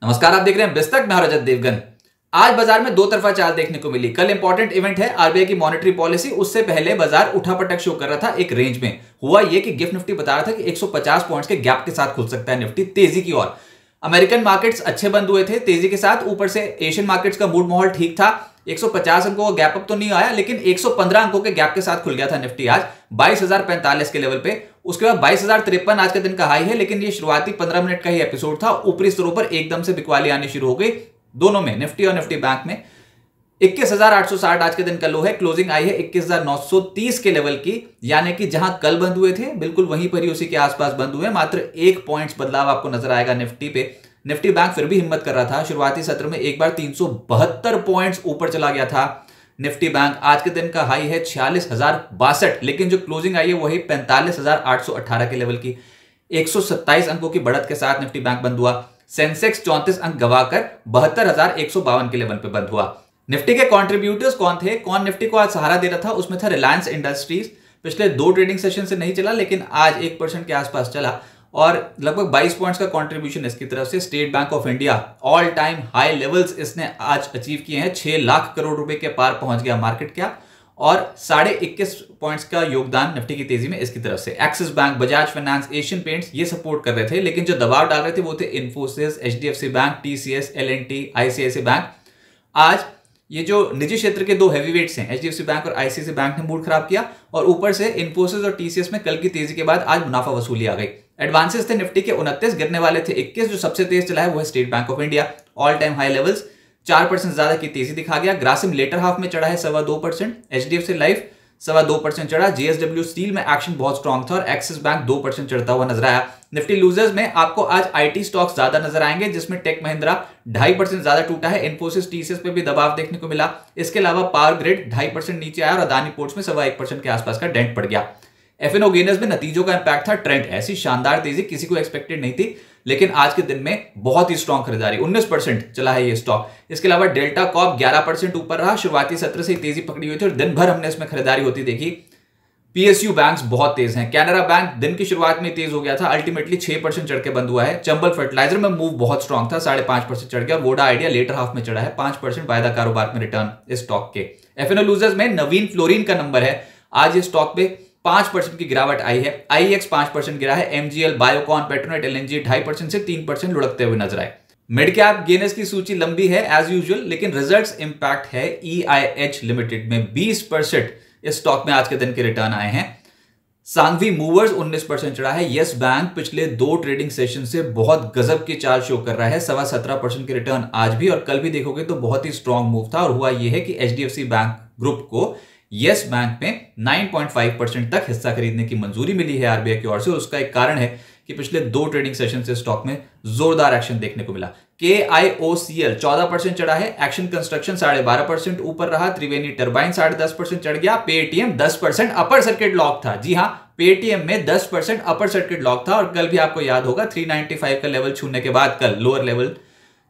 नमस्कार, आप देख रहे हैं बिस्तक। मैं रजत देवगन। आज बाजार में दो तरफा चाल देखने को मिली। कल इंपॉर्टेंट इवेंट है आरबीआई की मॉनेटरी पॉलिसी। उससे पहले बाजार उठापटक शो कर रहा था एक रेंज में। हुआ यह कि गिफ्ट निफ्टी बता रहा था कि 150 पॉइंट्स के गैप के साथ खुल सकता है निफ्टी तेजी की ओर। अमेरिकन मार्केट्स अच्छे बंद हुए थे तेजी के साथ। ऊपर से एशियन मार्केट्स का मूड माहौल ठीक था। 150 अंकों का गैप अप तो नहीं आया, लेकिन 115 अंकों के गैप के साथ खुल गया था निफ्टी आज 22,045 के लेवल पे। उसके बाद 22,053 आज के दिन का हाई है, लेकिन ये शुरुआती 15 मिनट का ही एपिसोड था। ऊपरी स्तरों पर एकदम से बिकवाली आनी शुरू हो गई दोनों में, निफ्टी और निफ्टी बैंक में। 21,860 आज के दिन का लो है। क्लोजिंग आई है 21,930 के लेवल की, यानी कि जहां कल बंद हुए थे बिल्कुल वहीं पर ही उसी के आसपास बंद हुए। मात्र 1 पॉइंट्स बदलाव आपको नजर आएगा निफ्टी पे। निफ्टी बैंक फिर भी हिम्मत कर रहा था। शुरुआती सत्र में एक बार 372 पॉइंट्स ऊपर चला गया था निफ्टी बैंक। आज के दिन का हाई है 46,062, लेकिन जो क्लोजिंग आई है वही 45,818 के लेवल की। 127 अंकों की बढ़त के साथ निफ्टी बैंक बंद हुआ। सेंसेक्स 34 अंक गवाकर 72,152 के लेवल पे बंद हुआ। निफ्टी के कंट्रीब्यूटर्स कौन थे, कौन निफ्टी को आज सहारा दे रहा था? उसमें था रिलायंस इंडस्ट्रीज। पिछले 2 ट्रेडिंग सेशन से नहीं चला, लेकिन आज 1% के आसपास चला और लगभग 22 पॉइंट्स का कंट्रीब्यूशन इसकी तरफ से। State bank of India all time high levels इसने आज अचीव किए हैं। 6 लाख करोड़ रुपए के पार पहुंच गया मार्केट कैप और 21.5 पॉइंट्स का योगदान निफ्टी की तेजी में इसकी तरफ से। Axis Bank, Bajaj finance, Asian paints ये सपोर्ट कर रहे थे, लेकिन जो दबाव डाल रहे थे वो थे Infosys, HDFC bank, TCS, L&T, ICICI bank. आज ये जो निजी क्षेत्र के 2 हैवीवेट्स हैं, एचडीएफसी बैंक और आईसीआईसीआई बैंक ने मूड खराब किया और ऊपर से इन्फोसिस और टीसीएस में कल की तेजी के बाद आज मुनाफा वसूली आ गई। एडवांसेस थे निफ्टी के 29, गिरने वाले थे 21। जो सबसे तेज चला है वो है state bank of India. All time high levels, 4% ज्यादा की तेजी दिखा गया। ग्रासिम लेटर हाफ में चढ़ा है 2.25%। एचडीएफसी लाइफ 2.25% चढ़ा। जेएसडब्ल्यू स्टील में एक्शन बहुत स्ट्रॉन्ग था और एक्सिस बैंक 2% चढ़ता हुआ नजर आया। निफ्टी लूजर्स में आपको आज आईटी स्टॉक्स ज्यादा नजर आएंगे, जिसमें टेक महिंद्रा 2.5% ज्यादा टूटा है। इन्फोसिस, टीसीएस पे भी दबाव देखने को मिला। इसके अलावा पावर ग्रिड 2.5% नीचे आया और अदानी पोर्ट्स में 1% के आसपास का डेंट पड़ गया। एफएनओ गेनर्स में नतीजों का इंपैक्ट था। ट्रेंड ऐसी शानदार तेजी किसी को एक्सपेक्टेड नहीं थी, लेकिन आज के दिन में बहुत ही स्ट्रॉन्ग खरीदारी, 19% चला है ये स्टॉक। इसके अलावा डेल्टा कॉर्प 11% ऊपर रहा। शुरुआती सत्र से ही तेजी पकड़ी हुई थी और दिन भर हमने इसमें खरीदारी होती देखी। पीएसयू बैंक्स बहुत तेज हैं। कैनरा बैंक दिन की शुरुआत में तेज हो गया था, अल्टीमेटली 6% चढ़ के बंद हुआ है। चंबल फर्टिलाइजर में मूव बहुत स्ट्रॉन्ग था, 5.5% चढ़ गया और वोडा आइडिया लेटर हाफ में चढ़ा है 5%। वायदा कारोबार में रिटर्न इस स्टॉक के। एफएनओ लूजर्स में नवीन फ्लोरिन का नंबर है। आज ये स्टॉक पे 5% की गिरावट आई है। आईएक्स 5% गिरा है। एमजीएल, बायोकॉन, पेट्रोनेट एलएनजी 2.5% से 3% लुढ़कते हुए नजर आए। मिड कैप गेनर्स की सूची लंबी है एज यूजुअल, लेकिन रिजल्ट्स इंपैक्ट है ईआईएच लिमिटेड में 20% इस स्टॉक में आज के दिन के रिटर्न आए हैं। सांघवी मूवर्स 19% चढ़ा है। यस बैंक पिछले 2 ट्रेडिंग सेशन से बहुत गजब की चाल शो कर रहा है। 17.25% के रिटर्न आज भी और कल भी देखोगे तो बहुत ही स्ट्रॉन्ग मूव था। और हुआ यह है कि एचडीएफसी बैंक ग्रुप को यस बैंक में 9.5% तक हिस्सा खरीदने की मंजूरी मिली है आरबीआई की ओर से। उसका एक कारण है कि पिछले 2 ट्रेडिंग सेशन से स्टॉक में जोरदार एक्शन देखने को मिला। केआईओसीएल 14% चढ़ा है। एक्शन कंस्ट्रक्शन 12.5% ऊपर रहा। त्रिवेणी टर्बाइन 10.5% चढ़ गया। पेटीएम 10% अपर सर्किट लॉक था। जी हां, पेटीएम में 10% अपर सर्किट लॉक था और कल भी आपको याद होगा 395 का लेवल छूने के बाद, कल लोअर लेवल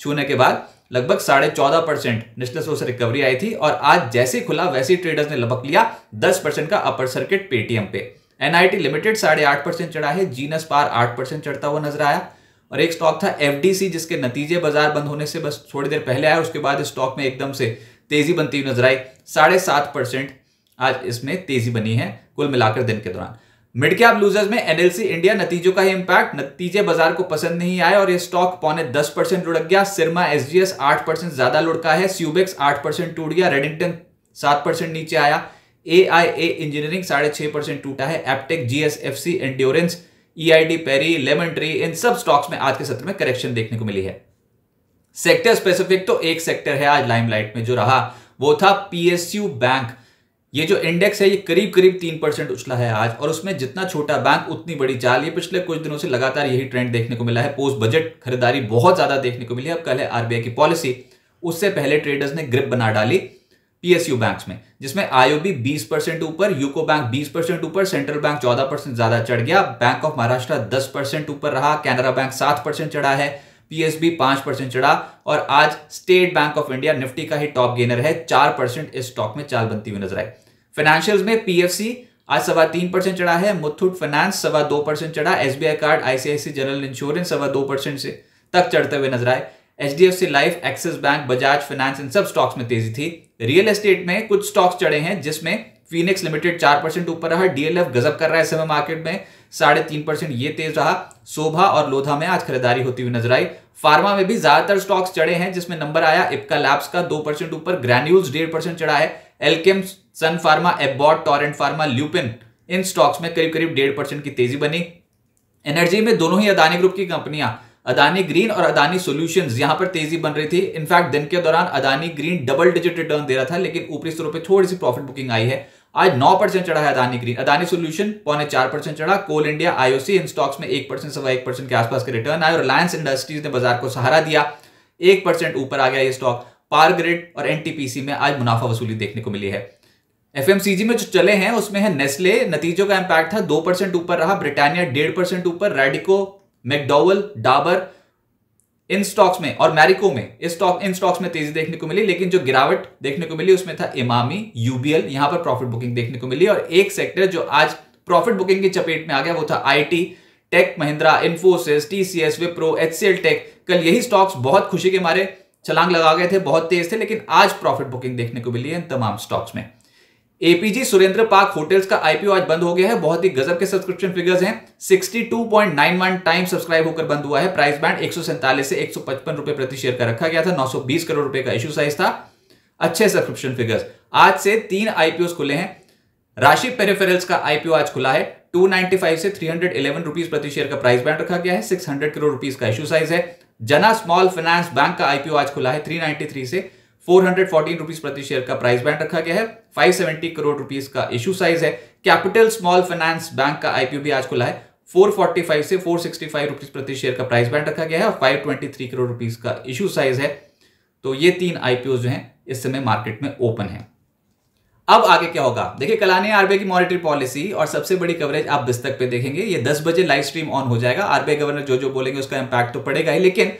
छूने के बाद लगभग 14.5% निचले स्लो से रिकवरी आई थी और आज जैसे खुला वैसे ट्रेडर्स ने लपक लिया 10% का अपर सर्किट पेटीएम पे। एनआईटी लिमिटेड 8.5% चढ़ा है। जीनस पार 8% चढ़ता हुआ नजर आया। और एक स्टॉक था एफडीसी, जिसके नतीजे बाजार बंद होने से बस थोड़ी देर पहले आया। उसके बाद इस स्टॉक में एकदम से तेजी बनती हुई नजर आई। 7.5% आज इसमें तेजी बनी है कुल मिलाकर दिन के दौरान। मिड कैप लूजर्स में एनएलसी इंडिया, नतीजों का ही इंपैक्ट, नतीजे बाजार को पसंद नहीं आए और ये स्टॉक 0.25% लुढ़क गया। सिरमा एसजीएस 8% ज्यादा लुढ़का है। स्यूबेक्स 8% टूट गया। रेडिंगटन 7% नीचे आया। एआईए इंजीनियरिंग 6.5% टूटा है। Aptech, GSFC, Endurance, EID, Parry, Lemon Tree, इन सब स्टॉक्स में आज के सत्र में करेक्शन देखने को मिली है। सेक्टर स्पेसिफिक तो एक सेक्टर है आज लाइमलाइट में जो रहा, वो था पीएसयू बैंक। ये जो इंडेक्स है ये करीब 3% उछला है आज और उसमें जितना छोटा बैंक उतनी बड़ी चाल। ये पिछले कुछ दिनों से लगातार यही ट्रेंड देखने को मिला है। पोस्ट बजट खरीदारी बहुत ज्यादा देखने को मिली है। अब कल है आरबीआई की पॉलिसी, उससे पहले ट्रेडर्स ने ग्रिप बना डाली पीएसयू बैंक्स में, जिसमें आईओबी 20% ऊपर, यूको बैंक 20% ऊपर, सेंट्रल बैंक 14% ज्यादा चढ़ गया। बैंक ऑफ महाराष्ट्र 10% ऊपर रहा। कैनरा बैंक 7% चढ़ा है। पीएसबी 5% चढ़ा और आज state bank of India Nifty का ही टॉप गेनर है। 4% इस स्टॉक में चाल बनती हुई नजर आई। फाइनेंशियल्स में पीएफसी आज 3.25% चढ़ा है। मुथूट फाइनेंस 2.25% चढ़ा। SBI Card, ICICI General Insurance 2.25% से तक चढ़ते हुए नजर आए। HDFC Life, Axis Bank, Bajaj Finance, इन सब स्टॉक्स में तेजी थी। रियल एस्टेट में कुछ स्टॉक्स चढ़े हैं, जिसमें फीनिक्स लिमिटेड 4% ऊपर रहा। DLF गजब कर रहा है इस समय मार्केट में 3.5%, ये तेज रहा। शोभा और लोधा में आज खरीदारी होती हुई नजर आई। फार्मा में भी ज्यादातर स्टॉक्स चढ़े हैं, जिसमें नंबर आया इप्का लैब्स का 2% ऊपर, ग्रैन्यूल्स 1.5% चढ़ा है। Alkem, Sun Pharma, Abbott, Torrent Pharma, Lupin, इन स्टॉक्स में करीब करीब 1.5% की तेजी बनी। एनर्जी में दोनों ही अदानी ग्रुप की कंपनियां, अदानी ग्रीन और अदानी सॉल्यूशंस, यहां पर तेजी बन रही थी। इनफैक्ट दिन के दौरान Adani Green double digit return दे रहा था, लेकिन ऊपरी स्तरों पे थोड़ी सी प्रॉफिट बुकिंग आई है। आज 9% चढ़ा है अदानी ग्रीन। अदानी सॉल्यूशन 4.25% चढ़ा। कोल इंडिया, IOC, इन स्टॉक्स में 1% सवा 1% के आसपास के रिटर्न आए। और रिलायंस इंडस्ट्रीज ने बाजार को सहारा दिया, 1% ऊपर आ गया ये स्टॉक। पावर ग्रिड और NTPC में आज मुनाफा वसूली देखने को मिली है। FMCG में जो चले हैं उसमें है नेस्ले, नतीजों का इंपैक्ट था, 2% ऊपर रहा। ब्रिटानिया 1.5% ऊपर। रेडिको, मैकडॉवेल, डाबर, इन स्टॉक्स में और मैरिको में इन स्टॉक्स में तेजी देखने को मिली। लेकिन जो गिरावट देखने को मिली उसमें था इमामी, UBL, यहां पर प्रॉफिट बुकिंग देखने को मिली। और एक सेक्टर जो आज प्रॉफिट बुकिंग की चपेट में आ गया वो था IT, Tech Mahindra, Infosys, TCS, Wipro, HCL Tech. कल यही स्टॉक्स बहुत खुशी के मारे छलांग लगा गए थे, बहुत तेज थे, लेकिन आज प्रॉफिट बुकिंग देखने को मिली है इन तमाम स्टॉक्स में। APG सुरेंद्र पार्क होटल्स का IPO आज बंद हो गया है। बहुत ही गजब के सब्सक्रिप्शन फिगर्स हैं। 62.91 टाइम सब्सक्राइब होकर बंद हुआ है। प्राइस बैंड 147 से 155 रुपए प्रति शेयर का रखा गया था। 920 करोड़ रुपए का इश्यू साइज था। अच्छे सब्सक्रिप्शन फिगर्स। आज से 3 IPOs खुले हैं। राशि पेरिफेरल्स का IPO आज खुला है। 295 से 311 रुपीज प्रति शेयर का प्राइस बैंड रखा गया है। 600 करोड़ रुपीज का इश्यू साइज है। जना स्मॉल फाइनेंस बैंक का IPO आज खुला है। 393 से 414 रुपीज प्रति शेयर का प्राइस बैंड रखा गया है। 570 करोड़ रुपीज का इश्यू साइज है। कैपिटल स्मॉल फाइनेंस बैंक का IPO भी आज खुला है। 445 से 465 रुपीज प्रति शेयर का प्राइस बैंड रखा गया है और 523 करोड़ रुपीज का इश्यू साइज है। तो ये 3 IPOs जो हैं इस समय मार्केट में ओपन है। अब आगे क्या होगा, देखिए कल आने RBI की मॉनेटरी पॉलिसी और सबसे बड़ी कवरेज आप बिस्तक पे देखेंगे। ये 10 बजे लाइव स्ट्रीम ऑन हो जाएगा। RBI गवर्नर जो जो बोलेंगे उसका इंपैक्ट तो पड़ेगा ही, लेकिन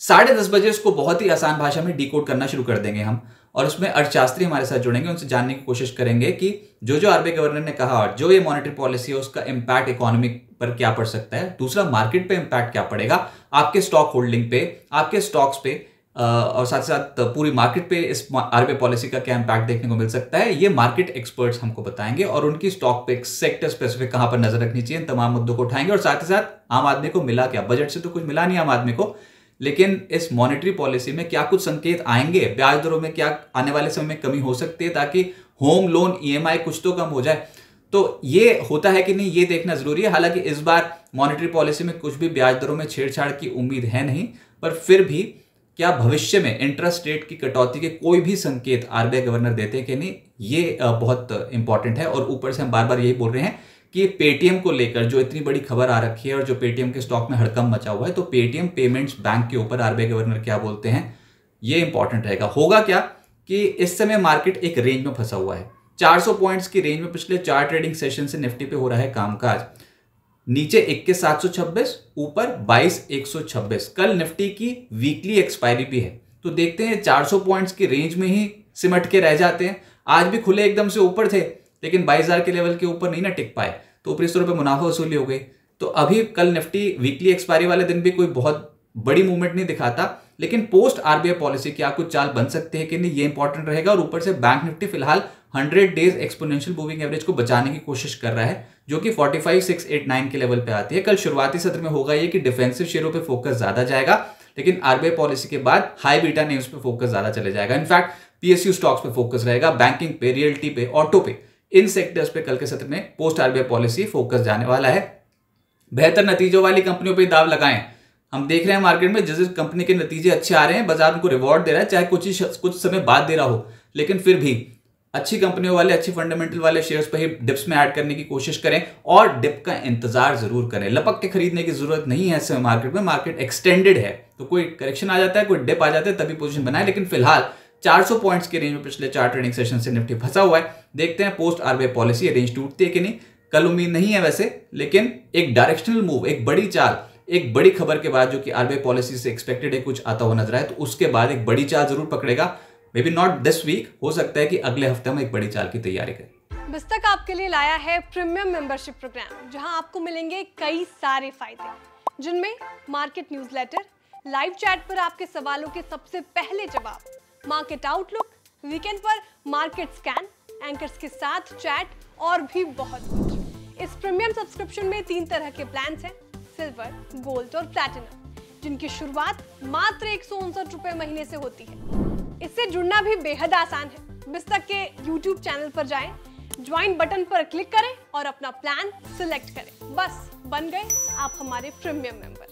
10:30 बजे उसको बहुत ही आसान भाषा में डिकोड करना शुरू कर देंगे हम, और उसमें अर्थशास्त्री हमारे साथ जुड़ेंगे, उनसे जानने की कोशिश करेंगे कि जो जो RBI गवर्नर ने कहा और जो ये मॉनेटरी पॉलिसी है उसका इंपैक्ट इकोनॉमी पर क्या पड़ सकता है, दूसरा मार्केट पे इंपैक्ट क्या पड़ेगा, आपके स्टॉक होल्डिंग पे, आपके स्टॉक्स पे, और साथ साथ पूरी मार्केट पे इस RBI पॉलिसी का क्या इंपैक्ट देखने को मिल सकता है, ये मार्केट एक्सपर्ट्स हमको बताएंगे और उनकी स्टॉक पे सेक्टर स्पेसिफिक कहां पर नजर रखनी चाहिए, इन तमाम मुद्दों को उठाएंगे। और साथ ही साथ आम आदमी को मिला क्या, बजट से तो कुछ मिला नहीं आम आदमी को, लेकिन इस मॉनेटरी पॉलिसी में क्या कुछ संकेत आएंगे, ब्याज दरों में क्या आने वाले समय में कमी हो सकती है ताकि होम लोन EMI कुछ तो कम हो जाए। तो ये होता है कि नहीं, ये देखना जरूरी है। हालांकि इस बार मॉनेटरी पॉलिसी में कुछ भी ब्याज दरों में छेड़छाड़ की उम्मीद है नहीं, पर फिर भी क्या भविष्य में इंटरेस्ट रेट की कटौती के कोई भी संकेत RBI गवर्नर देते हैं कि नहीं, ये बहुत इंपॉर्टेंट है। और ऊपर से हम बार बार यही बोल रहे हैं कि पेटीएम को लेकर जो इतनी बड़ी खबर आ रखी है और जो पेटीएम के स्टॉक में हड़कंप मचा हुआ है, तो पेटीएम पेमेंट्स बैंक के ऊपर RBI गवर्नर क्या बोलते हैं, ये इंपॉर्टेंट रहेगा। होगा क्या कि इस समय मार्केट एक रेंज में फंसा हुआ है। 400 पॉइंट्स की रेंज में पिछले 4 ट्रेडिंग सेशन से निफ्टी पे हो रहा है कामकाज। नीचे 21,726, ऊपर 22,126। कल निफ्टी की वीकली एक्सपायरी भी है, तो देखते हैं 400 पॉइंट्स की रेंज में ही सिमट के रह जाते हैं। आज भी खुले एकदम से ऊपर थे, लेकिन 22,000 के लेवल के ऊपर नहीं ना टिक पाए, तो ऊपरी स्तरों पे मुनाफा वसूली हो गई। तो अभी कल निफ्टी वीकली एक्सपायरी वाले दिन भी कोई बहुत बड़ी मूवमेंट नहीं दिखाता, लेकिन पोस्ट RBI पॉलिसी क्या कुछ चाल बन सकते हैं कि नहीं, ये इंपॉर्टेंट रहेगा। और ऊपर से बैंक निफ्टी फिलहाल 100 डेज एक्सपोनेंशियल मूविंग एवरेज को बचाने की कोशिश कर रहा है, जो कि 45,689 के लेवल पे आती है। कल शुरुआती सत्र में होगा ये कि डिफेंसिव शेयरों पे फोकस ज्यादा जाएगा, लेकिन RBI पॉलिसी के बाद हाई बीटा नेम्स पे फोकस ज्यादा चले जाएगा। इनफैक्ट PSU स्टॉक्स पे फोकस रहेगा, बैंकिंग पे, रियल्टी पे, ऑटो पे, इन सेक्टर्स पे कल के सत्र में पोस्ट RBI पॉलिसी फोकस जाने वाला है। बेहतर नतीजों वाली कंपनियों पे दाव लगाएं। हम देख रहे हैं मार्केट में जिस कंपनी के नतीजे अच्छे आ रहे हैं, बाजार उनको रिवॉर्ड दे रहा है, चाहे कुछ समय बाद दे रहा हो, लेकिन फिर भी अच्छी कंपनियों वाले, अच्छी फंडामेंटल वाले शेयर्स पे ही डिप्स में ऐड करने की कोशिश करें और डिप का इंतजार जरूर करें। लपक के खरीदने की जरूरत नहीं है इस समय मार्केट में, मार्केट एक्सटेंडेड है, तो कोई करेक्शन आ जाता है, कोई डिप आ जाता है, तभी पोजीशन बनाए। लेकिन फिलहाल 400 पॉइंट्स के रेंज में पिछले 4 ट्रेडिंग सेशन से निफ्टी फंसा हुआ है। देखते हैं पोस्ट RBI पॉलिसी रेंज टूटती है कि नहीं। कल उम्मीद नहीं है वैसे, लेकिन एक डायरेक्शनल मूव, एक बड़ी चाल, एक बड़ी खबर के बाद जो कि RBI पॉलिसी से एक्सपेक्टेड है कुछ आता हुआ नजर आए, तो उसके बाद एक बड़ी चाल जरूर पकड़ेगा। Maybe not this week, हो सकता है कि अगले हफ्ते हम एक बड़ी चाल की तैयारी करें। बिस्तक आपके लिए लाया है प्रीमियम मेंबरशिप प्रोग्राम, जहां आपको मिलेंगे कई सारे फायदे, जिनमें मार्केट न्यूज़लेटर, लाइव चैट पर आपके सवालों के सबसे पहले जवाब, मार्केट आउटलुक, वीकेंड पर मार्केट स्कैन, एंकर्स के साथ चैट और भी बहुत कुछ। इस प्रीमियम सब्सक्रिप्शन में 3 तरह के प्लान्स हैं, सिल्वर, गोल्ड और प्लैटिनम, जिनकी शुरुआत मात्र 159 रुपए महीने से होती है। इससे जुड़ना भी बेहद आसान है। बिस्तक के YouTube चैनल पर जाएं, ज्वाइन बटन पर क्लिक करें और अपना प्लान सिलेक्ट करें। बस बन गए आप हमारे प्रीमियम मेंबर।